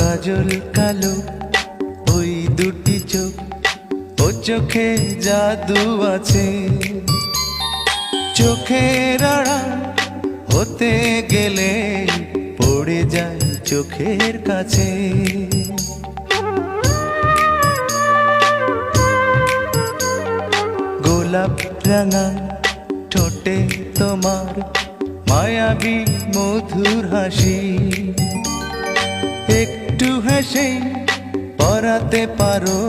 কাজল কালো ওই দুটি চোখ, ও চোখে জাদু আছে। চোখের আড়াল হতে গেলে পড়ে যায় চোখের কাছে। গোলাপ রাঙা ঠোঁটে তোমার মায়াবী মধুর হাসি, একটু হেসে পরাতে পারো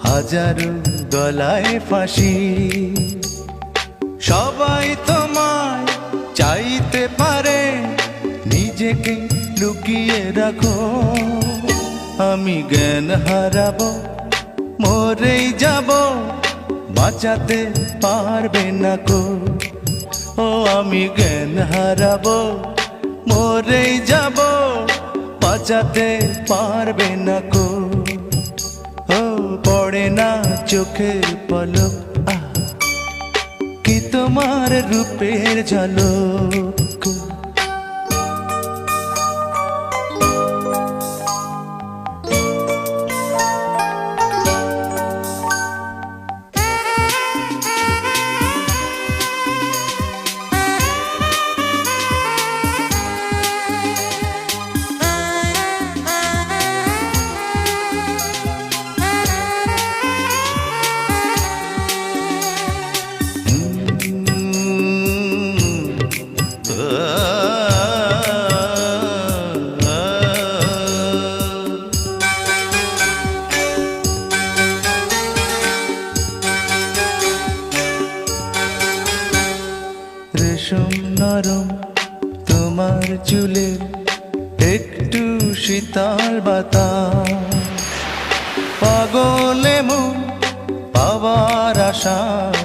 হাজারো গলায় ফাঁসি। সবাই তোমায় চাইতে পারে, নিজেকে লুকিয়ে রাখো। আমি জ্ঞান হারাবো, মরেই যাব, বাঁচাতে পারবে না কো। ও আমি জ্ঞান হারাবো, মরেই যাব, বাঁচাতে পারবে না কো। ও পড়ে না চোখের পলক, কি তোমার রূপের ঝলক। রেশম নরম তোমার চুলের একটু শীতল বাতাস, পাগলে মন পাওয়ার আশায়